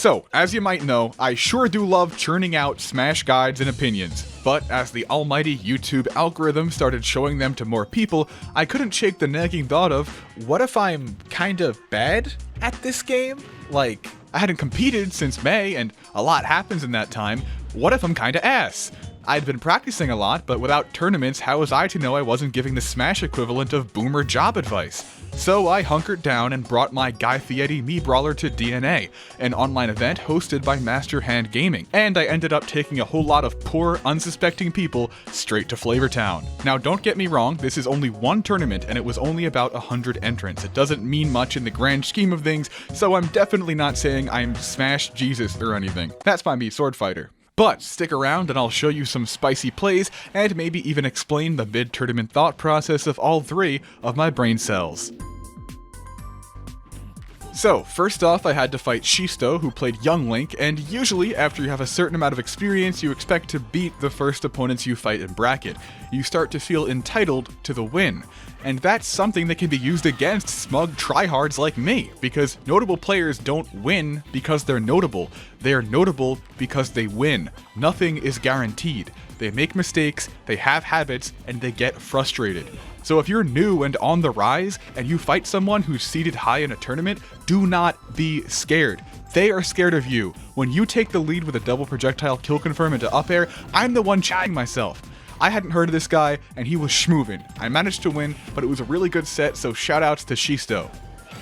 So, as you might know, I sure do love churning out Smash guides and opinions, but as the almighty YouTube algorithm started showing them to more people, I couldn't shake the nagging thought of, what if I'm kinda bad at this game? Like, I hadn't competed since May, and a lot happens in that time. What if I'm kinda ass? I'd been practicing a lot, but without tournaments, how was I to know I wasn't giving the Smash equivalent of boomer job advice? So I hunkered down and brought my Guy Fieri MII BRAWLER to DNA, an online event hosted by Master Hand Gaming, and I ended up taking a whole lot of poor, unsuspecting people straight to Flavortown. Now don't get me wrong, this is only one tournament and it was only about 100 entrants. It doesn't mean much in the grand scheme of things, so I'm definitely not saying I'm Smash Jesus or anything. That's by me, Sword Fighter. But stick around and I'll show you some spicy plays and maybe even explain the mid-tournament thought process of all three of my brain cells. So, first off, I had to fight Shisto, who played Young Link, and usually, after you have a certain amount of experience, you expect to beat the first opponents you fight in bracket. You start to feel entitled to the win. And that's something that can be used against smug tryhards like me, because notable players don't win because they're notable. They're notable because they win. Nothing is guaranteed. They make mistakes, they have habits, and they get frustrated. So if you're new and on the rise, and you fight someone who's seated high in a tournament, do not be scared. They are scared of you. When you take the lead with a double projectile kill confirm into up air, I'm the one chatting myself. I hadn't heard of this guy, and he was schmoovin'. I managed to win, but it was a really good set, so shoutouts to Shisto.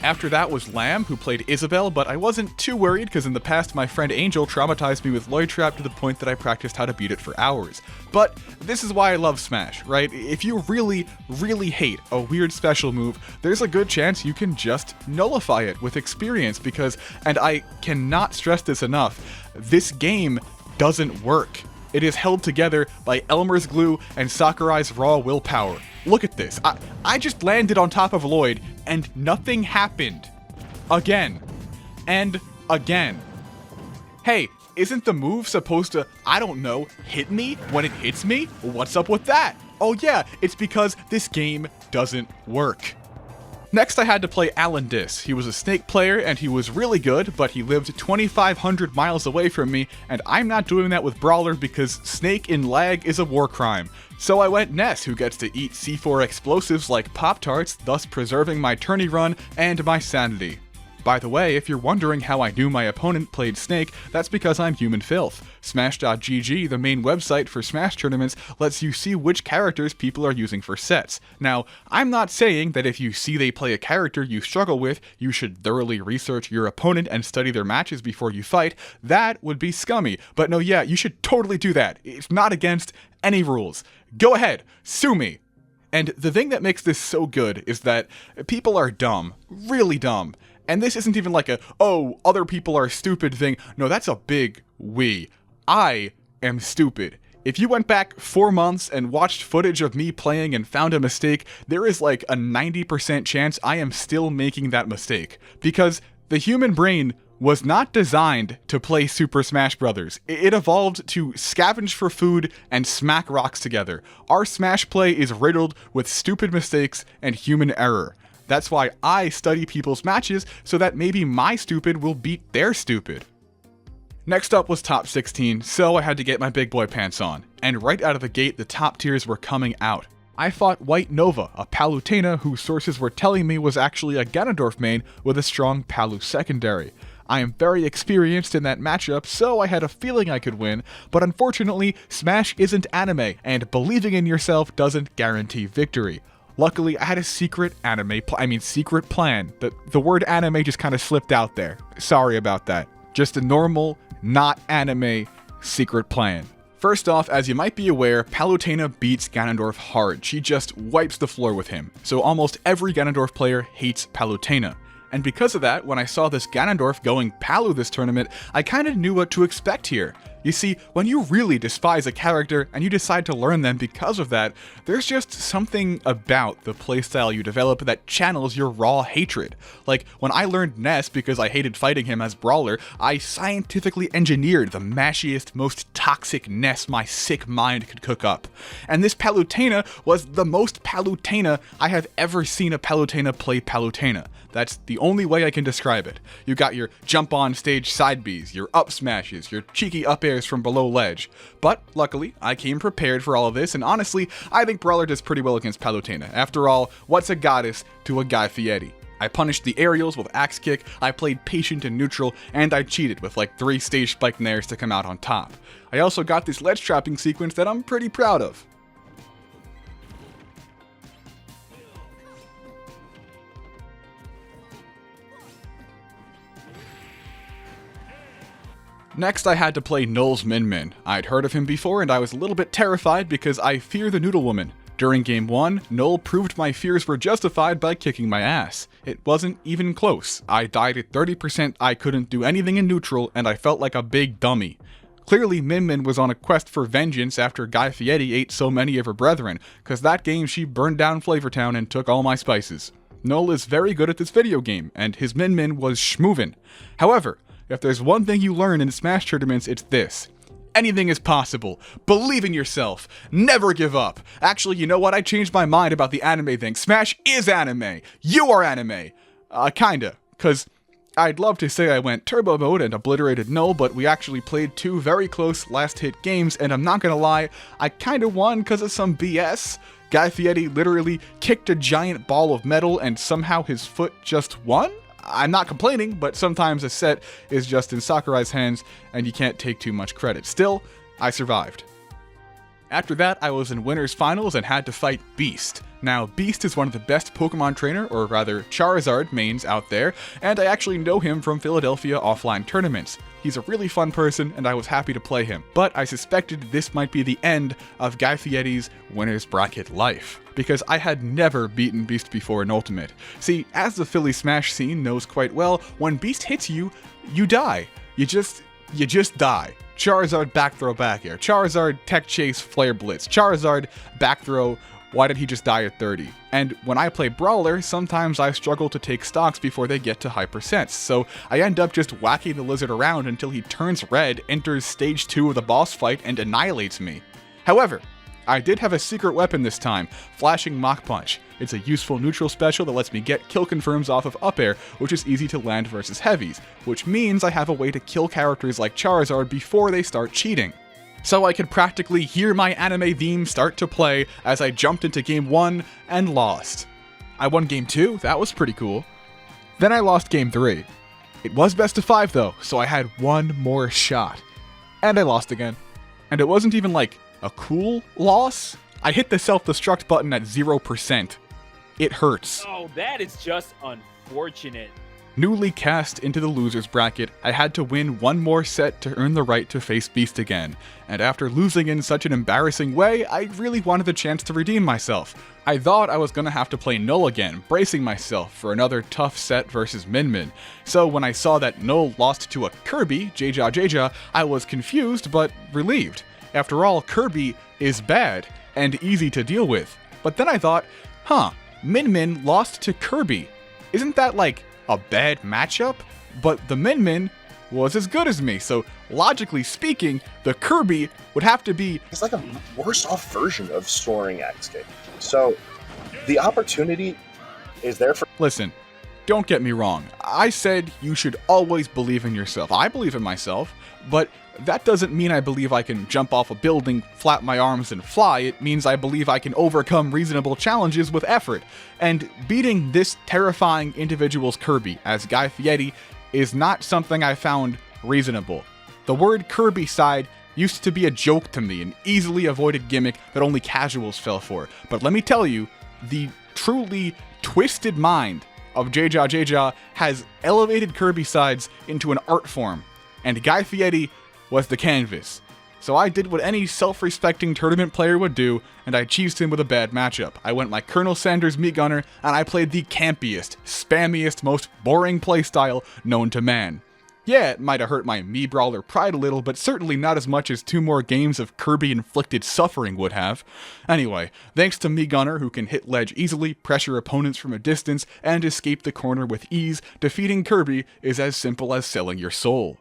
After that was Lamb, who played Isabelle, but I wasn't too worried because in the past my friend Angel traumatized me with Lloyd Trap to the point that I practiced how to beat it for hours. But this is why I love Smash, right? If you really, really hate a weird special move, there's a good chance you can just nullify it with experience because, and I cannot stress this enough, this game doesn't work. It is held together by Elmer's glue and Sakurai's raw willpower. Look at this. I just landed on top of Lloyd and nothing happened. Again. And again. Hey, isn't the move supposed to, I don't know, hit me when it hits me? What's up with that? Oh yeah, it's because this game doesn't work. Next I had to play Alan Dis. He was a Snake player and he was really good, but he lived 2,500 miles away from me, and I'm not doing that with Brawler because Snake in lag is a war crime. So I went Ness, who gets to eat C4 explosives like Pop-Tarts, thus preserving my tourney run and my sanity. By the way, if you're wondering how I knew my opponent played Snake, that's because I'm human filth. Smash.gg, the main website for Smash tournaments, lets you see which characters people are using for sets. Now, I'm not saying that if you see they play a character you struggle with, you should thoroughly research your opponent and study their matches before you fight. That would be scummy. But no, yeah, you should totally do that. It's not against any rules. Go ahead, sue me. And the thing that makes this so good is that people are dumb, really dumb. And this isn't even like a, oh, other people are stupid thing. No, that's a big we. I am stupid. If you went back 4 months and watched footage of me playing and found a mistake, there is like a 90% chance I am still making that mistake. Because the human brain was not designed to play Super Smash Bros. It evolved to scavenge for food and smack rocks together. Our Smash play is riddled with stupid mistakes and human error. That's why I study people's matches so that maybe my stupid will beat their stupid. Next up was top 16, so I had to get my big boy pants on. And right out of the gate, the top tiers were coming out. I fought White Nova, a Palutena whose sources were telling me was actually a Ganondorf main with a strong Palu secondary. I am very experienced in that matchup, so I had a feeling I could win, but unfortunately, Smash isn't anime, and believing in yourself doesn't guarantee victory. Luckily, I had a secret plan. The word anime just kind of slipped out there. Sorry about that. Just a normal, not anime, secret plan. First off, as you might be aware, Palutena beats Ganondorf hard. She just wipes the floor with him. So almost every Ganondorf player hates Palutena. And because of that, when I saw this Ganondorf going Palu this tournament, I kinda knew what to expect here. You see, when you really despise a character and you decide to learn them because of that, there's just something about the playstyle you develop that channels your raw hatred. Like, when I learned Ness because I hated fighting him as Brawler, I scientifically engineered the mashiest, most toxic Ness my sick mind could cook up. And this Palutena was the most Palutena I have ever seen a Palutena play Palutena. That's the only way I can describe it. You got your jump on stage side Bs, your up smashes, your cheeky up airs from below ledge. But luckily, I came prepared for all of this, and honestly, I think Brawler does pretty well against Palutena. After all, what's a goddess to a Guy Fieri? I punished the aerials with axe kick, I played patient and neutral, and I cheated with like 3 stage spike nairs to come out on top. I also got this ledge trapping sequence that I'm pretty proud of. Next, I had to play Null's Min Min. I'd heard of him before and I was a little bit terrified because I fear the Noodle Woman. During Game 1, Null proved my fears were justified by kicking my ass. It wasn't even close. I died at 30%, I couldn't do anything in neutral, and I felt like a big dummy. Clearly, Min Min was on a quest for vengeance after Guy Fieri ate so many of her brethren, cause that game she burned down Flavortown and took all my spices. Null is very good at this video game, and his Min Min was schmoovin'. However, if there's one thing you learn in Smash tournaments, it's this. Anything is possible. Believe in yourself. Never give up. Actually, you know what? I changed my mind about the anime thing. Smash is anime. You are anime. Kinda. Cause I'd love to say I went turbo mode and obliterated Null, but we actually played 2 very close last hit games, and I'm not gonna lie, I kinda won cause of some BS. Guy Fieri literally kicked a giant ball of metal and somehow his foot just won? I'm not complaining, but sometimes a set is just in Sakurai's hands and you can't take too much credit. Still, I survived. After that, I was in Winners Finals and had to fight Beast. Now, Beast is one of the best Pokemon trainer, or rather Charizard mains out there, and I actually know him from Philadelphia offline tournaments. He's a really fun person, and I was happy to play him, but I suspected this might be the end of Guy Fieri's Winners Bracket life, because I had never beaten Beast before in Ultimate. See, as the Philly Smash scene knows quite well, when Beast hits you, you die. You just die. Charizard back throw back air, Charizard tech chase flare blitz, Charizard back throw, why did he just die at 30? And when I play Brawler, sometimes I struggle to take stocks before they get to high percents, so I end up just whacking the lizard around until he turns red, enters stage 2 of the boss fight, and annihilates me. However, I did have a secret weapon this time, Flashing Mach Punch. It's a useful neutral special that lets me get kill confirms off of up air, which is easy to land versus heavies, which means I have a way to kill characters like Charizard before they start cheating. So I could practically hear my anime theme start to play as I jumped into Game 1 and lost. I won Game 2, that was pretty cool. Then I lost Game 3. It was best of 5 though, so I had one more shot. And I lost again. And it wasn't even like a cool loss. I hit the self-destruct button at 0%. It hurts. Oh, that is just unfortunate. Newly cast into the losers bracket, I had to win one more set to earn the right to face Beast again, and after losing in such an embarrassing way, I really wanted the chance to redeem myself. I thought I was gonna have to play Null again, bracing myself for another tough set versus Min Min. So when I saw that Null lost to a Kirby, Jja, I was confused but relieved. After all, Kirby is bad and easy to deal with. But then I thought, Min Min lost to Kirby. Isn't that like a bad matchup? But the Min Min was as good as me, so logically speaking, the Kirby would have to be... It's like a worse off version of storing XK. So the opportunity is there for... Listen, don't get me wrong. I said you should always believe in yourself. I believe in myself, but that doesn't mean I believe I can jump off a building, flap my arms, and fly. It means I believe I can overcome reasonable challenges with effort. And beating this terrifying individual's Kirby as Guy Fieri is not something I found reasonable. The word Kirby side used to be a joke to me, an easily avoided gimmick that only casuals fell for. But let me tell you, the truly twisted mind of Jja has elevated Kirby sides into an art form, and Guy Fieri was the canvas. So I did what any self-respecting tournament player would do, and I cheesed him with a bad matchup. I went like Colonel Sanders Meat Gunner, and I played the campiest, spammiest, most boring playstyle known to man. Yeah, it might have hurt my MII Brawler pride a little, but certainly not as much as 2 more games of Kirby-inflicted suffering would have. Anyway, thanks to MII Gunner, who can hit ledge easily, pressure opponents from a distance, and escape the corner with ease, defeating Kirby is as simple as selling your soul.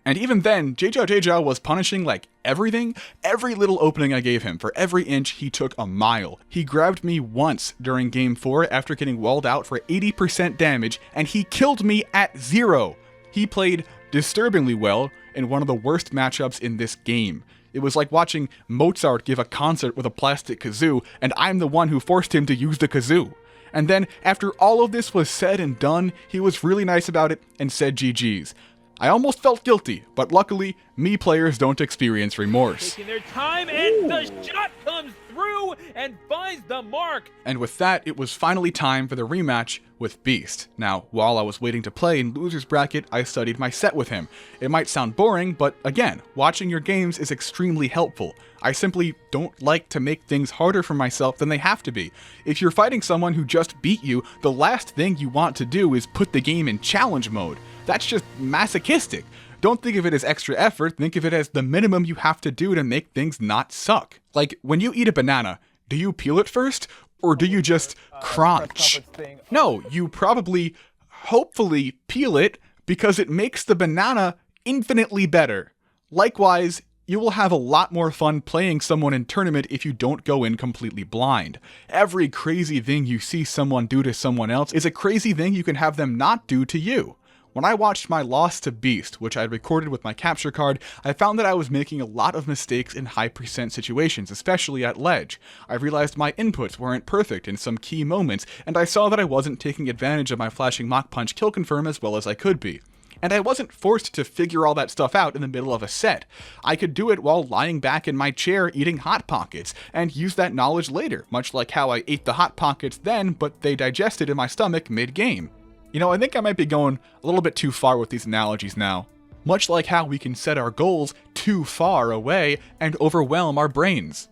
And even then, Jja was punishing like everything. Every little opening I gave him, for every inch he took a mile. He grabbed me once during game 4 after getting walled out for 80% damage, and he killed me at 0. He played disturbingly well in one of the worst matchups in this game. It was like watching Mozart give a concert with a plastic kazoo, and I'm the one who forced him to use the kazoo. And then, after all of this was said and done, he was really nice about it and said GG's. I almost felt guilty, but luckily, MII players don't experience remorse. Taking their time, and the shot comes through and finds the mark. And with that, it was finally time for the rematch with Beast. Now, while I was waiting to play in Loser's Bracket, I studied my set with him. It might sound boring, but again, watching your games is extremely helpful. I simply don't like to make things harder for myself than they have to be. If you're fighting someone who just beat you, the last thing you want to do is put the game in challenge mode. That's just masochistic. Don't think of it as extra effort, think of it as the minimum you have to do to make things not suck. Like, when you eat a banana, do you peel it first, or do you just crunch? No, you probably, hopefully, peel it because it makes the banana infinitely better. Likewise, you will have a lot more fun playing someone in tournament if you don't go in completely blind. Every crazy thing you see someone do to someone else is a crazy thing you can have them not do to you. When I watched my loss to Beast, which I had recorded with my capture card, I found that I was making a lot of mistakes in high percent situations, especially at ledge. I realized my inputs weren't perfect in some key moments, and I saw that I wasn't taking advantage of my flashing Mach Punch kill confirm as well as I could be. And I wasn't forced to figure all that stuff out in the middle of a set. I could do it while lying back in my chair eating Hot Pockets, and use that knowledge later, much like how I ate the Hot Pockets then, but they digested in my stomach mid-game. You know, I think I might be going a little bit too far with these analogies now. Much like how we can set our goals too far away and overwhelm our brains.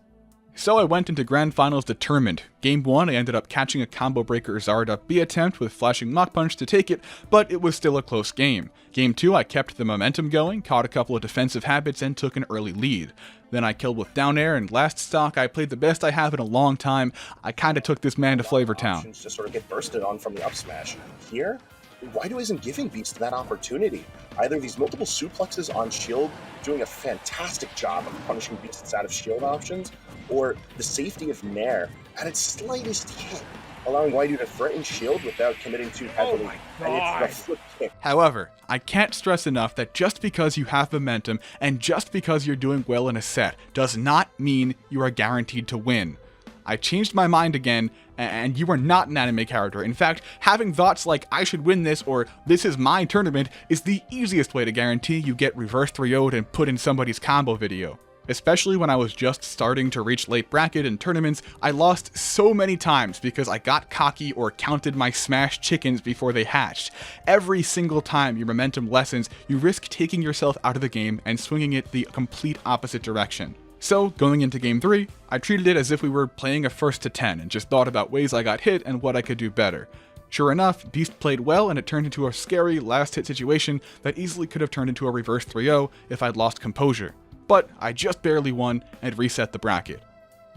So I went into Grand Finals determined. Game 1, I ended up catching a Combo Breaker Zard up B attempt with flashing Mach Punch to take it, but it was still a close game. Game 2, I kept the momentum going, caught a couple of defensive habits, and took an early lead. Then I killed with down air, and last stock I played the best I have in a long time. I kinda took this man to Flavor Town. To sort of get bursted on from the up smash. Here, Raido isn't giving Beast that opportunity. Either these multiple suplexes on shield, doing a fantastic job of punishing Beast's out of shield options, or the safety of Nair at its slightest hit, allowing Raido to threaten shield without committing too heavily. And it's the flip kick. However, I can't stress enough that just because you have momentum and just because you're doing well in a set does not mean you are guaranteed to win. I changed my mind again, and you are not an anime character. In fact, having thoughts like I should win this or this is my tournament is the easiest way to guarantee you get reverse 3-0'd and put in somebody's combo video. Especially when I was just starting to reach late bracket in tournaments, I lost so many times because I got cocky or counted my smashed chickens before they hatched. Every single time your momentum lessens, you risk taking yourself out of the game and swinging it the complete opposite direction. So, going into Game 3, I treated it as if we were playing a 1st to 10 and just thought about ways I got hit and what I could do better. Sure enough, Beast played well and it turned into a scary last hit situation that easily could have turned into a reverse 3-0 if I'd lost composure. But I just barely won and reset the bracket.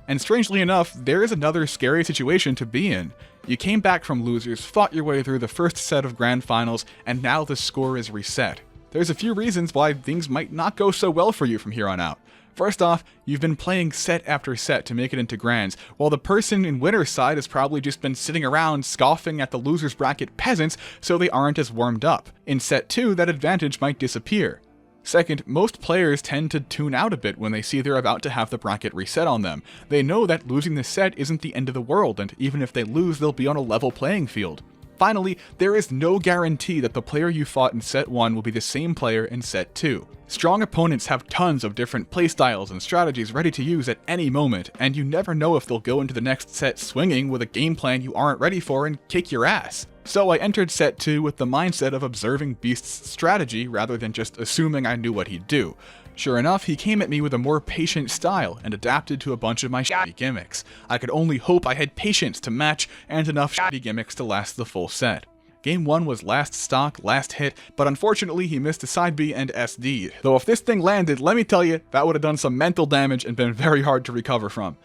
And strangely enough, there is another scary situation to be in. You came back from losers, fought your way through the first set of Grand Finals, and now the score is reset. There's a few reasons why things might not go so well for you from here on out. First off, you've been playing set after set to make it into Grands, while the person in winner's side has probably just been sitting around scoffing at the loser's bracket peasants so they aren't as warmed up. In set 2, that advantage might disappear. Second, most players tend to tune out a bit when they see they're about to have the bracket reset on them. They know that losing the set isn't the end of the world, and even if they lose, they'll be on a level playing field. Finally, there is no guarantee that the player you fought in set 1 will be the same player in set 2. Strong opponents have tons of different playstyles and strategies ready to use at any moment, and you never know if they'll go into the next set swinging with a game plan you aren't ready for and kick your ass. So I entered set 2 with the mindset of observing Beast's strategy rather than just assuming I knew what he'd do. Sure enough, he came at me with a more patient style and adapted to a bunch of my shitty gimmicks. I could only hope I had patience to match and enough shitty gimmicks to last the full set. Game 1 was last stock, last hit, but unfortunately he missed a side B and SD. Though if this thing landed, let me tell you, that would have done some mental damage and been very hard to recover from.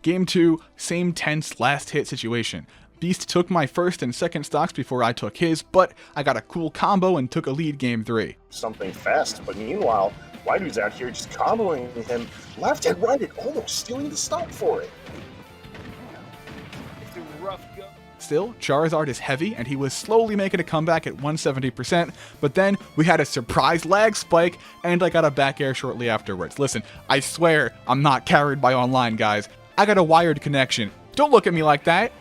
Game 2, same tense last hit situation. Beast took my first and second stocks before I took his, but I got a cool combo and took a lead Game 3. Something fast, but meanwhile, Whitey's out here just comboing him left and right and almost stealing the stock for it. It's a rough go. Still, Charizard is heavy, and he was slowly making a comeback at 170%, but then we had a surprise lag spike, and I got a back air shortly afterwards. Listen, I swear I'm not carried by online, guys. I got a wired connection. Don't look at me like that.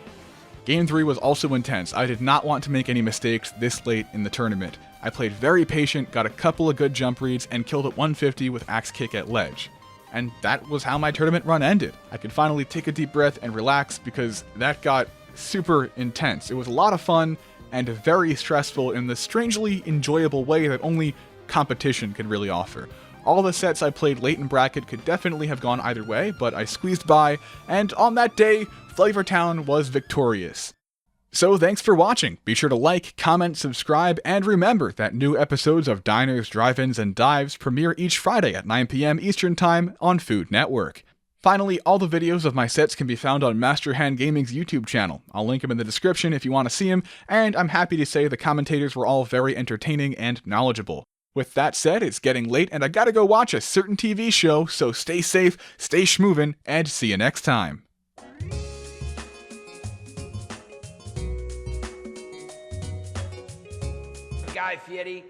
Game 3 was also intense. I did not want to make any mistakes this late in the tournament. I played very patient, got a couple of good jump reads, and killed at 150 with Axe Kick at ledge. And that was how my tournament run ended. I could finally take a deep breath and relax because that got super intense. It was a lot of fun and very stressful in the strangely enjoyable way that only competition can really offer. All the sets I played late in bracket could definitely have gone either way, but I squeezed by, and on that day, Flavortown was victorious. So thanks for watching. Be sure to like, comment, subscribe, and remember that new episodes of Diners, Drive-Ins, and Dives premiere each Friday at 9 p.m. Eastern Time on Food Network. Finally, all the videos of my sets can be found on Master Hand Gaming's YouTube channel. I'll link them in the description if you want to see them, and I'm happy to say the commentators were all very entertaining and knowledgeable. With that said, it's getting late and I gotta go watch a certain TV show, so stay safe, stay schmoovin', and see you next time. Guy Fieri.